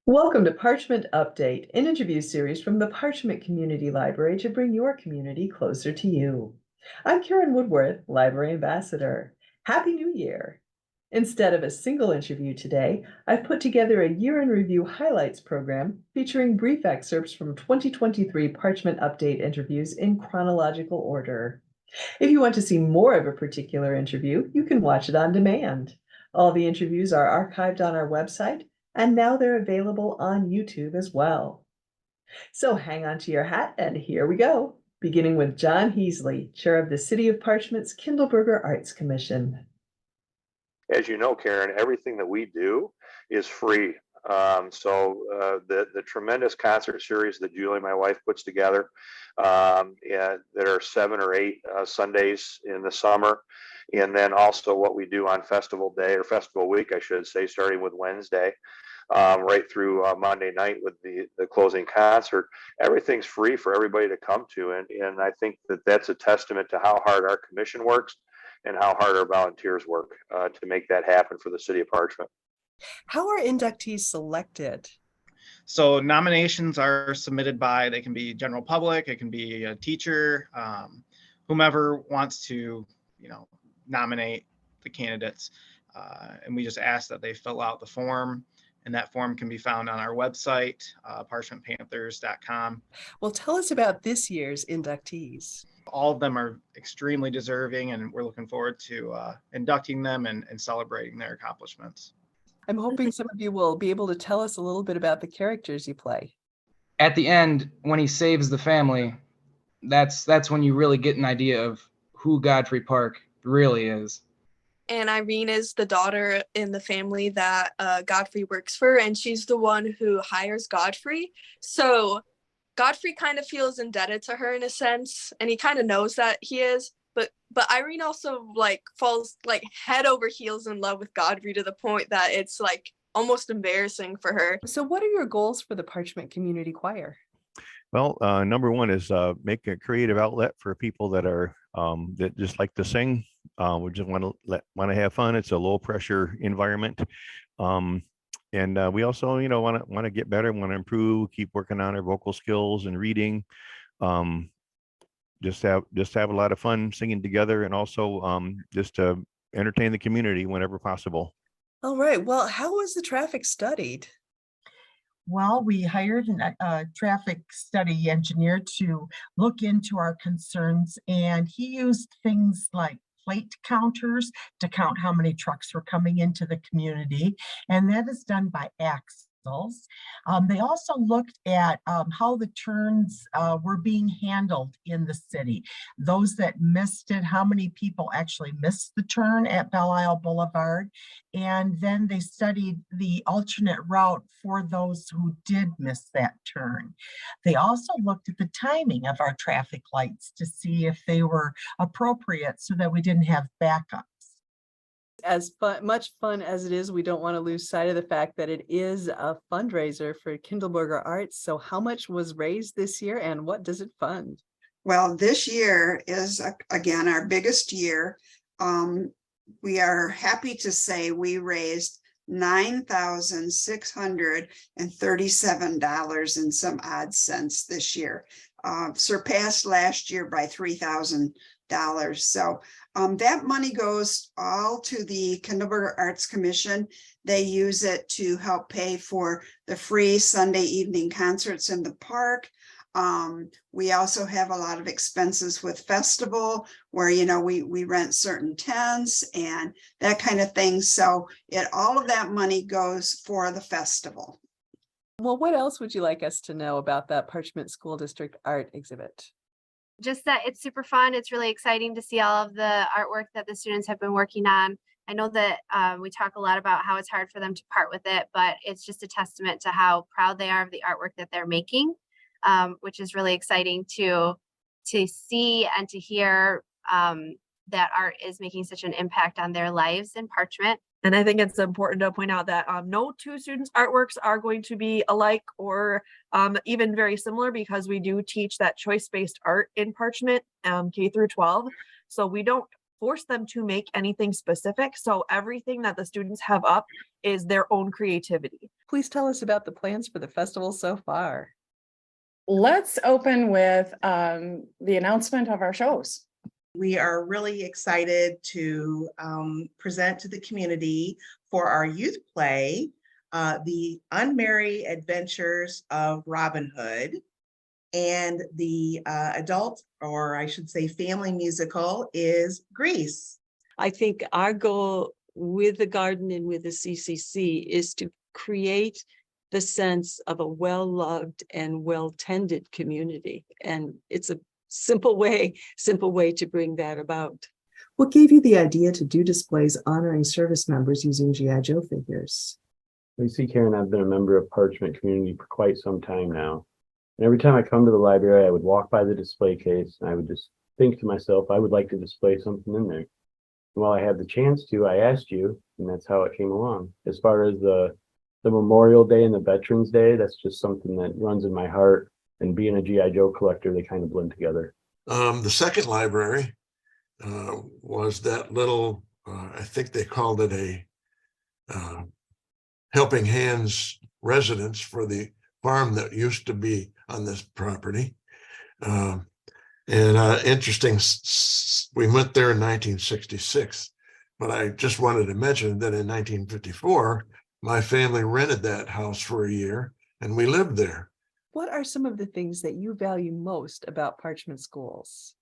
Welcome to Parchment Update, an interview series from the Parchment Community Library to bring your community closer to you. I'm Karen Woodworth, Library Ambassador. Happy New Year! Instead of a single interview today, I've put together a year in review highlights program featuring brief excerpts from 2023 Parchment Update interviews in chronological order. If you want to see more of a particular interview, you can watch it on demand. All the interviews are archived on our website, and now they're available on YouTube as well. So hang on to your hat, and here we go, beginning with John Heasley, Chair of the City of Parchment's Kindleberger Arts Commission. As you know, Karen, everything that we do is free. The tremendous concert series that Julie, my wife, puts together, there are 7 or 8 Sundays in the summer. And then also what we do on festival day, or festival week, I should say, starting with Wednesday, right through Monday night with the closing concert. Everything's free for everybody to come to. And I think that that's a testament to how hard our commission works and how hard our volunteers work to make that happen for the city of Parchment. How are inductees selected? So nominations are submitted by, they can be general public, it can be a teacher, whomever wants to, nominate the candidates. And we just ask that they fill out the form, and that form can be found on our website, parchmentpanthers.com. Well, tell us about this year's inductees. All of them are extremely deserving, and we're looking forward to inducting them and celebrating their accomplishments. I'm hoping some of you will be able to tell us a little bit about the characters you play. At the end, when he saves the family, that's when you really get an idea of who Godfrey Park really is. And Irene is the daughter in the family that Godfrey works for, and she's the one who hires Godfrey. So Godfrey kind of feels indebted to her in a sense, and he kind of knows that he is. But Irene also falls head over heels in love with Godfrey to the point that it's almost embarrassing for her. So what are your goals for the Parchment Community Choir? Well, number one is make a creative outlet for people that are that just like to sing. We just want to have fun. It's a low pressure environment, and we also want to get better, want to improve, keep working on our vocal skills and reading. Just have a lot of fun singing together, and also just to entertain the community whenever possible. All right. Well, how was the traffic studied? Well, we hired a traffic study engineer to look into our concerns, and he used things like plate counters to count how many trucks were coming into the community, and that is done by axles. They also looked at how the turns were being handled in the city. Those that missed it, how many people actually missed the turn at Belle Isle Boulevard. And then they studied the alternate route for those who did miss that turn. They also looked at the timing of our traffic lights to see if they were appropriate so that we didn't have backups. As much fun as it is, we don't want to lose sight of the fact that it is a fundraiser for Kindleberger Arts. So how much was raised this year, and what does it fund? Well, this year is, again, our biggest year. We are happy to say we raised $9,637 and some odd cents this year, surpassed last year by $3,000. So that money goes all to the Kindleberger Arts Commission. They use it to help pay for the free Sunday evening concerts in the park. We also have a lot of expenses with festival where, we rent certain tents and that kind of thing. So all of that money goes for the festival. Well, what else would you like us to know about that Parchment School District art exhibit? Just that it's super fun. It's really exciting to see all of the artwork that the students have been working on. I know that we talk a lot about how it's hard for them to part with it, but it's just a testament to how proud they are of the artwork that they're making, which is really exciting to see and to hear that art is making such an impact on their lives in Parchment. And I think it's important to point out that no two students' artworks are going to be alike or even very similar, because we do teach that choice-based art in Parchment, K through 12. So we don't force them to make anything specific. So everything that the students have up is their own creativity. Please tell us about the plans for the festival so far. Let's open with the announcement of our shows. We are really excited to present to the community for our youth play, The Unmerry Adventures of Robin Hood. And the adult, or I should say family musical, is Grease. I think our goal with the garden and with the CCC is to create the sense of a well-loved and well-tended community. And it's a simple way to bring that about. What gave you the idea to do displays honoring service members using G.I. Joe figures? You see, Karen, I've been a member of Parchment community for quite some time now. And every time I come to the library, I would walk by the display case and I would just think to myself, I would like to display something in there. And while I had the chance to, I asked you, and that's how it came along. As far as the Memorial Day and the Veterans Day, that's just something that runs in my heart. And being a G.I. Joe collector, they kind of blend together. The second library was that little, I think they called it a helping hands residence for the farm that used to be on this property. Interesting, we went there in 1966, but I just wanted to mention that in 1954, my family rented that house for a year and we lived there. What are some of the things that you value most about Parchment Schools?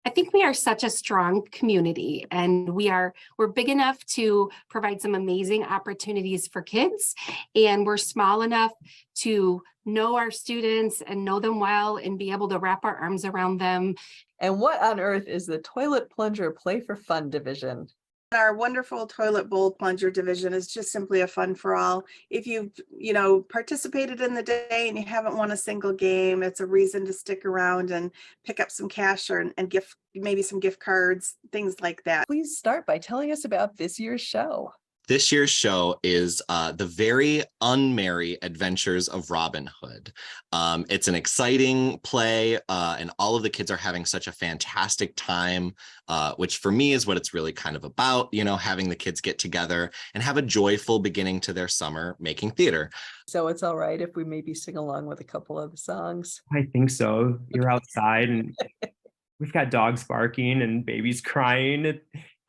I think we are such a strong community, and we're big enough to provide some amazing opportunities for kids, and we're small enough to know our students and know them well and be able to wrap our arms around them. And what on earth is the Toilet Plunger Play for Fun division? Our wonderful toilet bowl plunger division is just simply a fun for all. If you've, participated in the day and you haven't won a single game, it's a reason to stick around and pick up some cash and gift, maybe some gift cards, things like that. Please start by telling us about this year's show. This year's show is The Very Unmerry Adventures of Robin Hood. It's an exciting play, and all of the kids are having such a fantastic time, which for me is what it's really kind of about, having the kids get together and have a joyful beginning to their summer making theater. So it's all right if we maybe sing along with a couple of the songs? I think so. You're outside and we've got dogs barking and babies crying.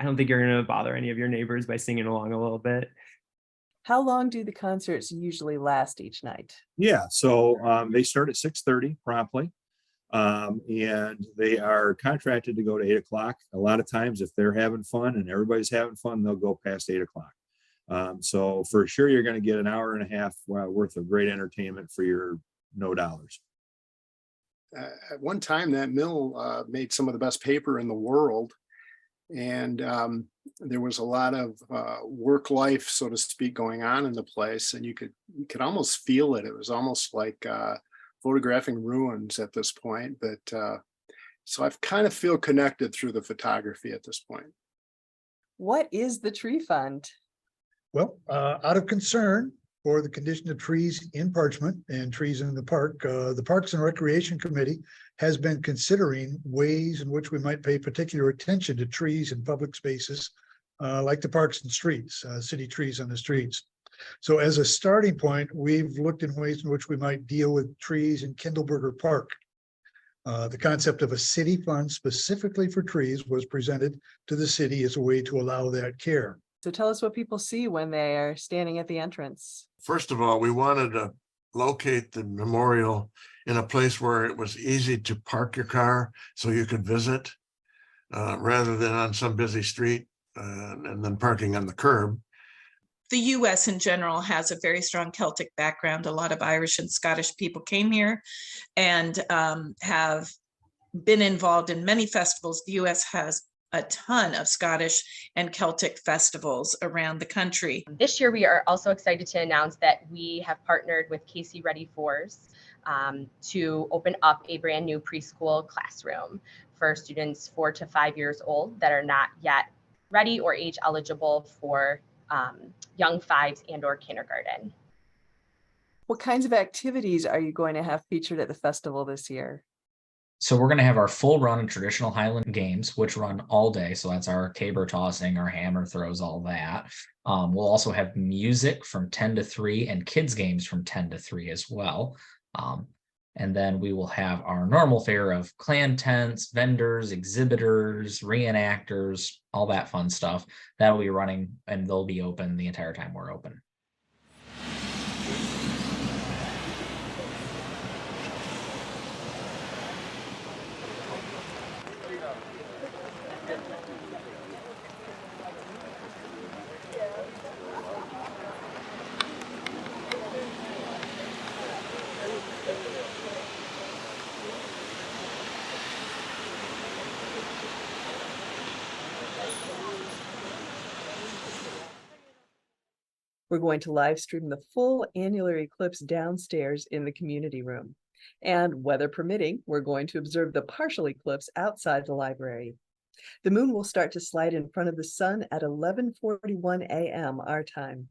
I don't think you're going to bother any of your neighbors by singing along a little bit. How long do the concerts usually last each night? Yeah, so they start at 6:30 promptly, and they are contracted to go to 8 o'clock. A lot of times, if they're having fun and everybody's having fun, they'll go past 8 o'clock. So for sure, you're going to get an hour and a half worth of great entertainment for your no dollars. At one time, that mill made some of the best paper in the world. And there was a lot of work life, so to speak, going on in the place, and you could almost feel it. It was almost like photographing ruins at this point. But so I've kind of feel connected through the photography at this point. What is the Tree Fund? Well, out of concern for the condition of trees in Parchment and trees in the park, the Parks and Recreation Committee has been considering ways in which we might pay particular attention to trees in public spaces, like the parks and streets, city trees on the streets. So as a starting point, we've looked in ways in which we might deal with trees in Kindleberger Park. The concept of a city fund specifically for trees was presented to the city as a way to allow that care. So tell us what people see when they are standing at the entrance. First of all, we wanted to locate the memorial in a place where it was easy to park your car so you could visit, rather than on some busy street and then parking on the curb. The US in general has a very strong Celtic background. A lot of Irish and Scottish people came here and have been involved in many festivals. The US has a ton of Scottish and Celtic festivals around the country. This year, we are also excited to announce that we have partnered with Casey Ready Fours to open up a brand new preschool classroom for students 4 to 5 years old that are not yet ready or age eligible for young fives and or kindergarten. What kinds of activities are you going to have featured at the festival this year? So we're going to have our full run of traditional Highland games, which run all day. So that's our caber tossing, our hammer throws, all that. We'll also have music from 10 to 3 and kids games from 10 to 3 as well. And then we will have our normal fare of clan tents, vendors, exhibitors, reenactors, all that fun stuff. That will be running and they'll be open the entire time we're open. We're going to live stream the full annular eclipse downstairs in the community room. And weather permitting, we're going to observe the partial eclipse outside the library. The moon will start to slide in front of the sun at 11:41 a.m. our time.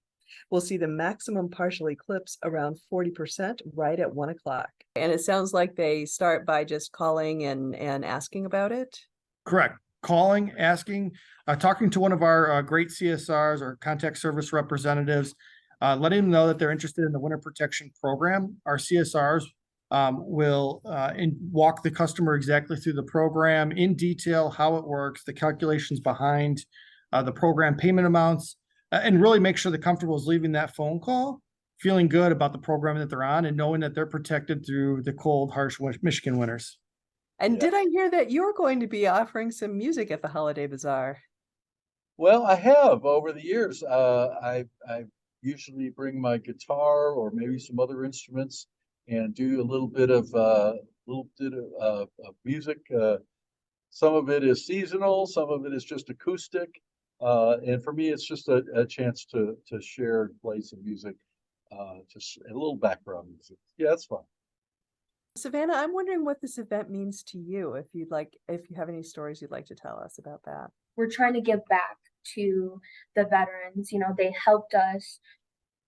We'll see the maximum partial eclipse around 40% right at 1 o'clock. And it sounds like they start by just calling and asking about it? Correct. Calling, asking, talking to one of our great CSRs or contact service representatives, letting them know that they're interested in the winter protection program. Our CSRs will walk the customer exactly through the program in detail, how it works, the calculations behind the program payment amounts, and really make sure the comfortable is leaving that phone call feeling good about the program that they're on and knowing that they're protected through the cold, harsh Michigan winters. And did I hear that you're going to be offering some music at the Holiday Bazaar? Well, I have over the years. I usually bring my guitar or maybe some other instruments and do a little bit of music. Some of it is seasonal, some of it is just acoustic, and for me, it's just a chance to share and play some music, just a little background music. Yeah, it's fun. Savannah, I'm wondering what this event means to you, if you have any stories you'd like to tell us about that. We're trying to give back to the veterans. You know, they helped us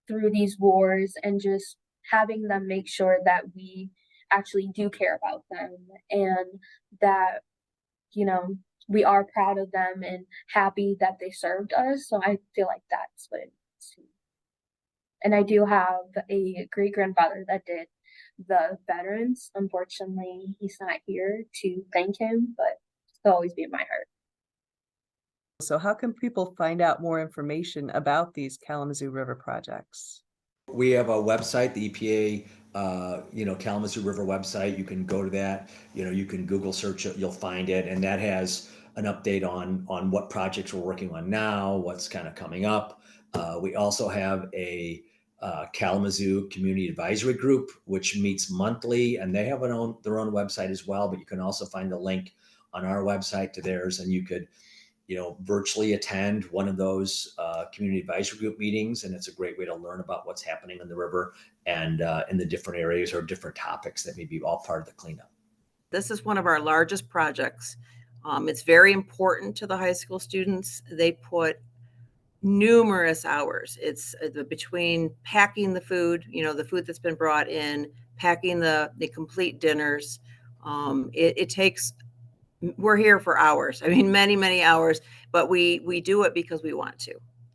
through these wars, and just having them make sure that we actually do care about them and that, you know, we are proud of them and happy that they served us. So I feel like that's what it means to me. And I do have a great grandfather that did the veterans. Unfortunately, he's not here to thank him, but he'll always be in my heart. So how can people find out more information about these Kalamazoo River projects? We have a website, the EPA, Kalamazoo River website. You can go to that. You can Google search it, you'll find it, and that has an update on what projects we're working on now, what's kind of coming up. We also have a Kalamazoo Community Advisory Group, which meets monthly, and they have their own website as well. But you can also find a link on our website to theirs, and you could virtually attend one of those community advisory group meetings. And it's a great way to learn about what's happening on the river and in the different areas or different topics that may be all part of the cleanup. This is one of our largest projects. It's very important to the high school students. They put numerous hours. It's between packing the food, the food that's been brought in, packing the complete dinners. It takes, we're here for hours. I mean, many, many hours, but we do it because we want to.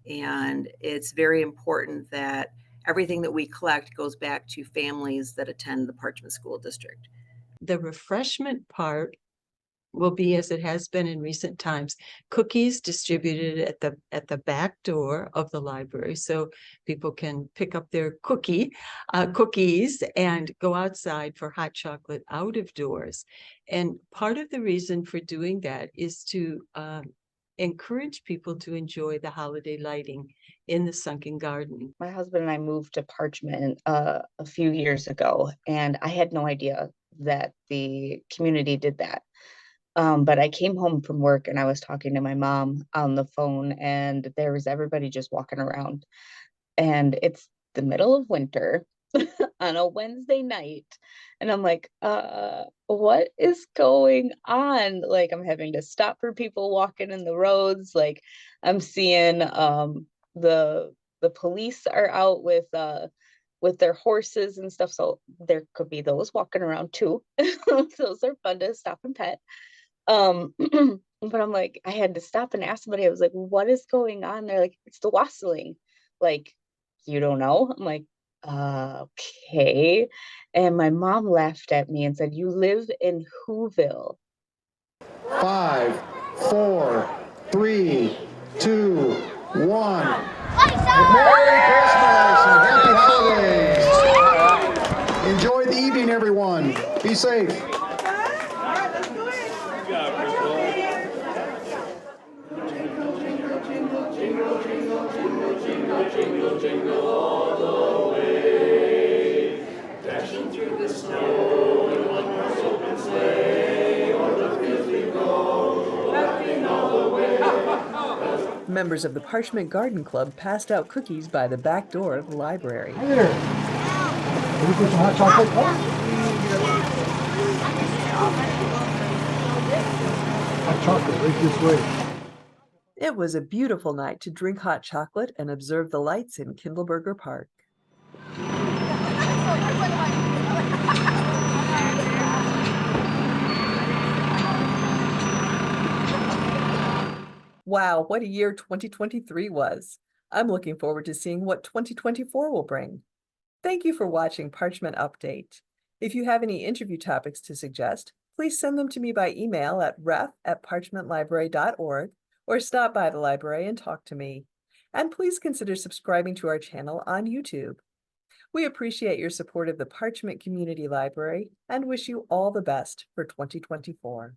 And it's very important that everything that we collect goes back to families that attend the Parchment School District. The refreshment part will be, as it has been in recent times, cookies distributed at the back door of the library, so people can pick up their cookies and go outside for hot chocolate out of doors. And part of the reason for doing that is to encourage people to enjoy the holiday lighting in the sunken garden. My husband and I moved to Parchment a few years ago, and I had no idea that the community did that. But I came home from work and I was talking to my mom on the phone, and there was everybody just walking around. And it's the middle of winter on a Wednesday night. And I'm like, what is going on? Like, I'm having to stop for people walking in the roads. Like, I'm seeing the police are out with with their horses and stuff. So there could be those walking around too. Those are fun to stop and pet. But I'm like, I had to stop and ask somebody. I was like, what is going on? They're like, it's the wassailing. Like, you don't know? I'm like, okay. And my mom laughed at me and said, you live in Whoville. 5, 4, 3, 2, 1. Merry Christmas and happy holidays. Enjoy the evening, everyone. Be safe. Jingle, jingle all the way, dashing through the snow in one horse open sleigh, o'er the fields we go, laughing all the way. Members of the Parchment Garden Club passed out cookies by the back door of the library. Hi there. Can we put some hot chocolate? Hot chocolate right this way. It was a beautiful night to drink hot chocolate and observe the lights in Kindleberger Park. Wow, what a year 2023 was. I'm looking forward to seeing what 2024 will bring. Thank you for watching Parchment Update. If you have any interview topics to suggest, please send them to me by email at ref@parchmentlibrary.org or stop by the library and talk to me. And please consider subscribing to our channel on YouTube. We appreciate your support of the Parchment Community Library and wish you all the best for 2024.